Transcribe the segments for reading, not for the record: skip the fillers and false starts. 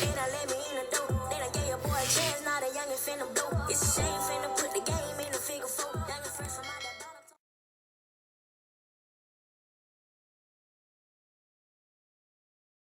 Then I let me in the door. Then I gave your boy a chance, now the youngin' finna blow. It's a shame finna put the game in the figure four. Youngin' fresh from out that bottom.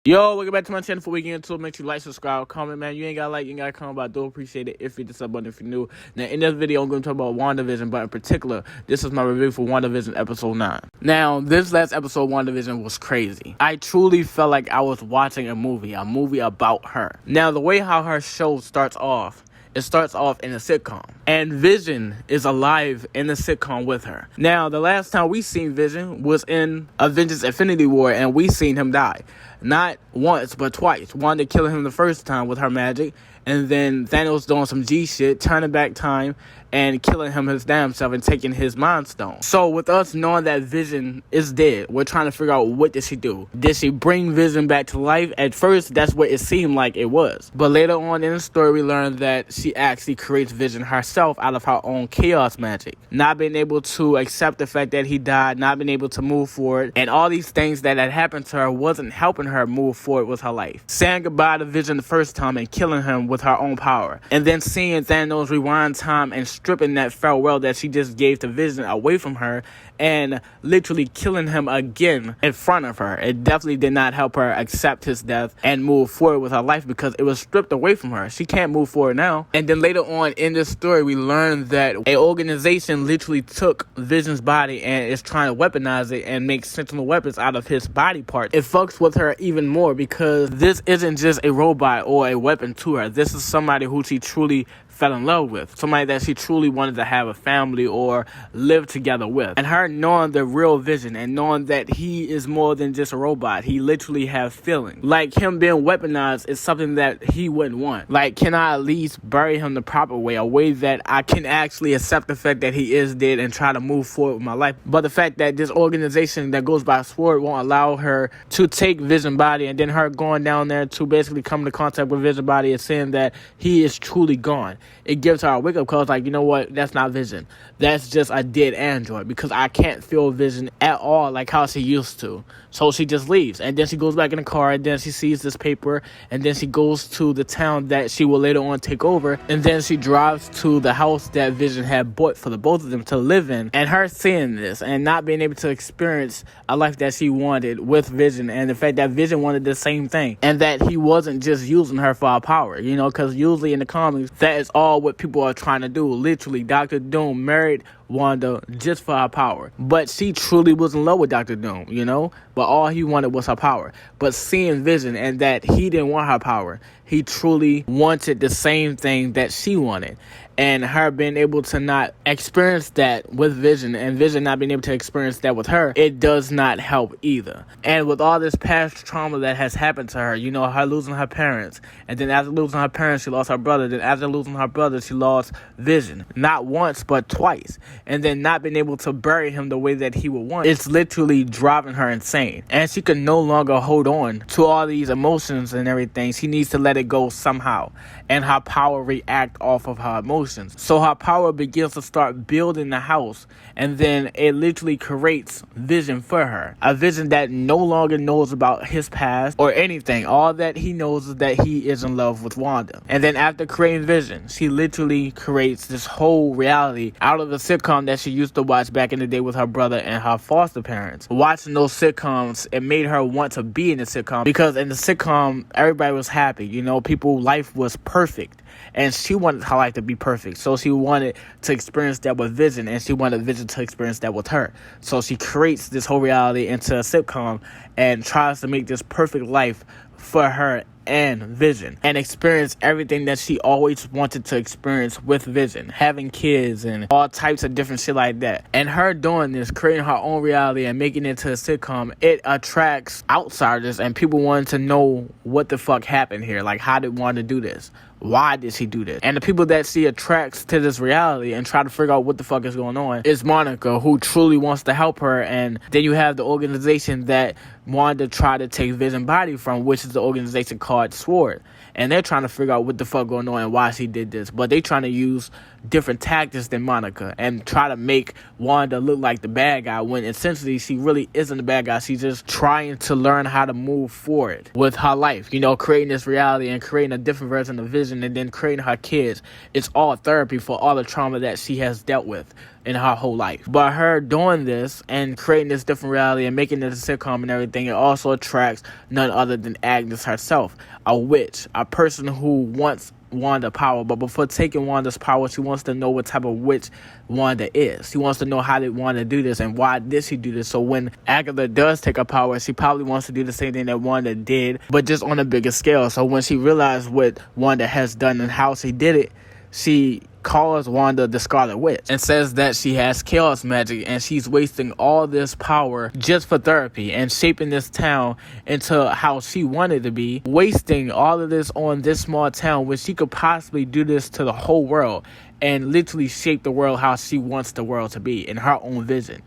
Yo, welcome back to my channel. Before we get into it, make sure you like, subscribe, comment, man. You ain't gotta like, you ain't gotta comment, but I do appreciate it if you hit the sub button if you're new. Now, in this video, I'm going to talk about Wandavision, but in particular, this is my review for Wandavision episode 9. Now, this last episode, Wandavision, was crazy. I truly felt like I was watching a movie about her. Now, the way how her show starts off, it starts off in a sitcom, and Vision is alive in the sitcom with her. Now, the last time we seen Vision was in Avengers Infinity War, and we seen him die. Not once, but twice. Wanda killing him the first time with her magic, and then Thanos doing some G shit, turning back time, and killing him his damn self and taking his Mind Stone. So with us knowing that Vision is dead, we're trying to figure out, what did she do? Did she bring Vision back to life? At first, that's what it seemed like it was. But later on in the story, we learned that she actually creates Vision herself out of her own chaos magic. Not being able to accept the fact that he died, not being able to move forward, and all these things that had happened to her wasn't helping her move forward with her life. Saying goodbye to Vision the first time and killing him with her own power. And then seeing Thanos rewind time and stripping that farewell that she just gave to Vision away from her and literally killing him again in front of her. It definitely did not help her accept his death and move forward with her life because it was stripped away from her. She can't move forward now. And then later on in this story, we learned that an organization literally took Vision's body and is trying to weaponize it and make sentinel weapons out of his body part. It fucks with her even more because this isn't just a robot or a weapon to her. This is somebody who she truly fell in love with, somebody that she truly wanted to have a family or live together with. And her knowing the real Vision and knowing that he is more than just a robot, he literally have feelings. Like, him being weaponized is something that he wouldn't want. Like, can I at least bury him the proper way, a way that I can actually accept the fact that he is dead and try to move forward with my life? But the fact that this organization that goes by SWORD won't allow her to take Vision body, and then her going down there to basically come into contact with Vision body and saying that he is truly gone. It gives her a wake-up call. It's like, you know what? That's not Vision. That's just a dead android because I can't feel Vision at all like how she used to. So she just leaves. And then she goes back in the car, and then she sees this paper, and then she goes to the town that she will later on take over, and then she drives to the house that Vision had bought for the both of them to live in. And her seeing this and not being able to experience a life that she wanted with Vision, and the fact that Vision wanted the same thing, and that he wasn't just using her for her power, you know, because usually in the comics, that is all what people are trying to do. Literally, Dr. Doom married Wanda just for her power. But she truly was in love with Dr. Doom, you know? But all he wanted was her power. But seeing Vision and that he didn't want her power, he truly wanted the same thing that she wanted. And her being able to not experience that with Vision, and Vision not being able to experience that with her, it does not help either. And with all this past trauma that has happened to her, you know, her losing her parents, and then after losing her parents, she lost her brother. Then after losing her brother, she lost Vision. Not once, but twice. And then not being able to bury him the way that he would want. It's literally driving her insane. And she can no longer hold on to all these emotions and everything. She needs to let it go somehow. And her power react off of her emotions. So her power begins to start building the house, and then it literally creates Vision for her. A Vision that no longer knows about his past or anything. All that he knows is that he is in love with Wanda. And then after creating Vision, she literally creates this whole reality out of the sitcom that she used to watch back in the day with her brother and her foster parents. Watching those sitcoms, it made her want to be in the sitcom, because in the sitcom, everybody was happy. You know, people's life was perfect. And she wanted her life to be perfect. So she wanted to experience that with Vision, and she wanted Vision to experience that with her. So she creates this whole reality into a sitcom and tries to make this perfect life for her and Vision, and experience everything that she always wanted to experience with Vision, having kids and all types of different shit like that. And her doing this, creating her own reality and making it into a sitcom, it attracts outsiders and people wanting to know what the fuck happened here. Like, how did Wanda do this? why did she do this? And the people that she attracts to this reality and try to figure out what the fuck is going on is Monica, who truly wants to help her. And then you have the organization that Wanda tried to take Vision body from, which is the organization called SWORD. And they're trying to figure out what the fuck going on and why she did this. But they trying to use different tactics than Monica and try to make Wanda look like the bad guy when essentially she really isn't the bad guy. She's just trying to learn how to move forward with her life, creating this reality and creating a different version of Vision and then creating her kids. It's all therapy for all the trauma that she has dealt with in her whole life. But her doing this and creating this different reality and making this a sitcom and everything, it also attracts none other than Agnes herself, a witch, a person who wants Wanda power. But before taking Wanda's power, she wants to know what type of witch Wanda is. She wants to know how did Wanda do this and why did she do this. So when Agatha does take her power, she probably wants to do the same thing that Wanda did, but just on a bigger scale. So when she realized what Wanda has done and how she did it, she calls Wanda the Scarlet Witch and says that she has chaos magic and she's wasting all this power just for therapy and shaping this town into how she wanted to be, wasting all of this on this small town when she could possibly do this to the whole world and literally shape the world how she wants the world to be in her own vision,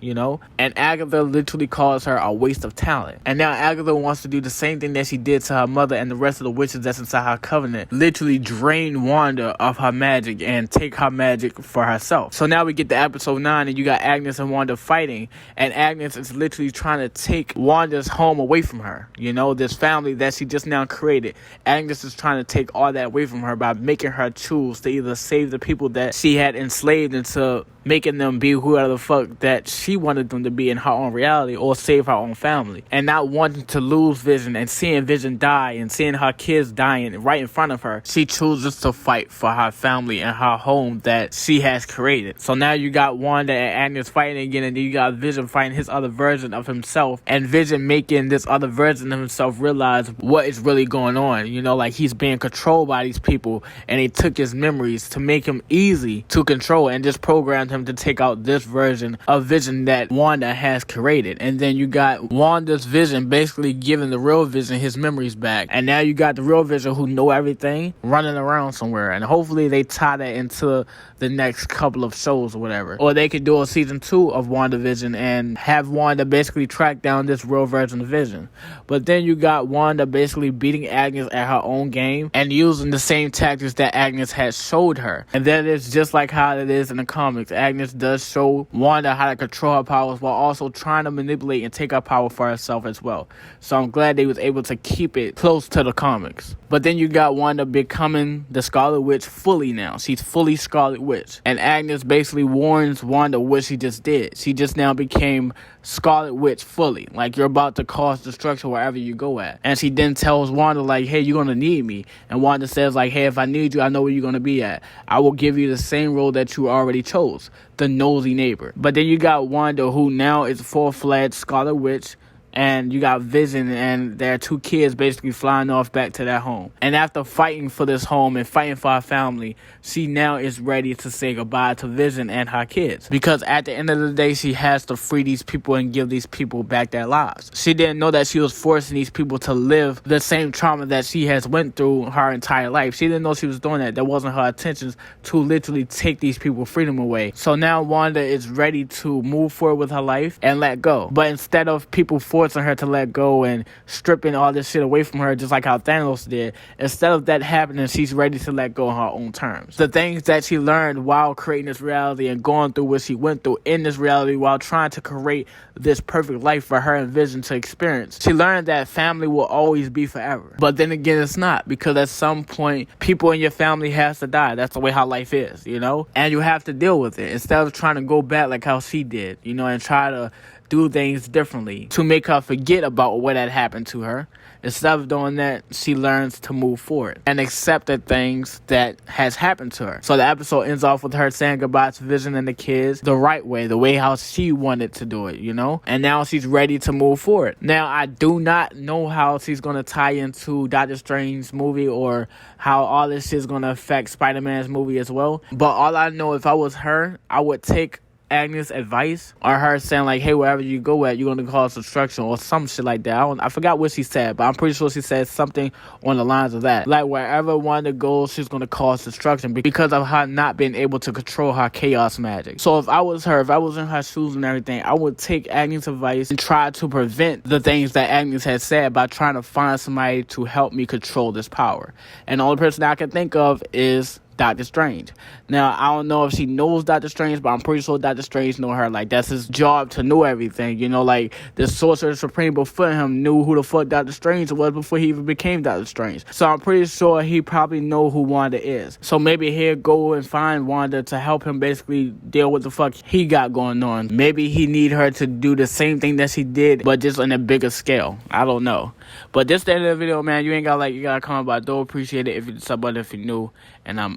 And Agatha literally calls her a waste of talent. And now Agatha wants to do the same thing that she did to her mother and the rest of the witches that's inside her covenant. Literally drain Wanda of her magic and take her magic for herself. So now we get to episode 9 and you got Agnes and Wanda fighting. And Agnes is literally trying to take Wanda's home away from her. This family that she just now created. Agnes is trying to take all that away from her by making her choose to either save the people that she had enslaved into making them be whoever the fuck that she wanted them to be in her own reality or save her own family. And not wanting to lose Vision and seeing Vision die and seeing her kids dying right in front of her, she chooses to fight for her family and her home that she has created. So now you got Wanda and Agnes fighting again, and then you got Vision fighting his other version of himself, and Vision making this other version of himself realize what is really going on. Like he's being controlled by these people, and they took his memories to make him easy to control and just programmed him to take out this version of Vision that Wanda has created. And then you got Wanda's Vision basically giving the real Vision his memories back, and now you got the real Vision who know everything running around somewhere. And hopefully they tie that into the next couple of shows or whatever, or they could do a season 2 of Wandavision and have Wanda basically track down this real version of Vision. But then you got Wanda basically beating Agnes at her own game and using the same tactics that Agnes had showed her, and that is just like how it is in the comics. Agnes does show Wanda how to control her powers while also trying to manipulate and take her power for herself as well. So I'm glad they was able to keep it close to the comics. But then you got Wanda becoming the Scarlet Witch fully now. She's fully Scarlet Witch. And Agnes basically warns Wanda what she just did. She just now became Scarlet Witch fully. Like, you're about to cause destruction wherever you go at. And she then tells Wanda, like, hey, you're going to need me. And Wanda says, like, hey, if I need you, I know where you're going to be at. I will give you the same role that you already chose, the nosy neighbor. But then you got Wanda, who now is full-fledged Scarlet Witch. And you got Vision and their 2 kids basically flying off back to their home. And after fighting for this home and fighting for her family, she now is ready to say goodbye to Vision and her kids. Because at the end of the day, she has to free these people and give these people back their lives. She didn't know that she was forcing these people to live the same trauma that she has went through her entire life. She didn't know she was doing that. That wasn't her intentions, to literally take these people freedom away. So now Wanda is ready to move forward with her life and let go. But instead of people forcing her to let go and stripping all this shit away from her, just like how Thanos did, instead of that happening, she's ready to let go on her own terms. The things that she learned while creating this reality and going through what she went through in this reality while trying to create this perfect life for her and Vision to experience, she learned that family will always be forever. But then again, it's not, because at some point people in your family has to die. That's the way how life is, and you have to deal with it instead of trying to go back like how she did, and try to do things differently to make her forget about what had happened to her. Instead of doing that, she learns to move forward and accept the things that has happened to her. So the episode ends off with her saying goodbye to Vision and the kids the right way, the way how she wanted to do it, and now she's ready to move forward. Now, I do not know how she's going to tie into Doctor Strange's movie or how all this shit is going to affect Spider-Man's movie as well, but all I know, if I was her, I would take Agnes advice, or her saying like, hey, wherever you go at, you're gonna cause destruction or some shit like that. I forgot what she said, but I'm pretty sure she said something on the lines of that. Like, wherever Wanda goes, she's gonna cause destruction because of her not being able to control her chaos magic. So if I was her, if I was in her shoes and everything, I would take Agnes' advice and try to prevent the things that Agnes had said by trying to find somebody to help me control this power. And the only person I can think of is Doctor Strange. Now, I don't know if she knows Doctor Strange, but I'm pretty sure Doctor Strange know her. Like, that's his job to know everything. You know, like, the Sorcerer Supreme before him knew who the fuck Doctor Strange was before he even became Doctor Strange. So I'm pretty sure he probably know who Wanda is. So maybe he'll go and find Wanda to help him basically deal with the fuck he got going on. Maybe he need her to do the same thing that she did, but just on a bigger scale. I don't know. But this is the end of the video, man. You ain't got like, you gotta comment, but I do appreciate it if you sub button if you're new. And I'm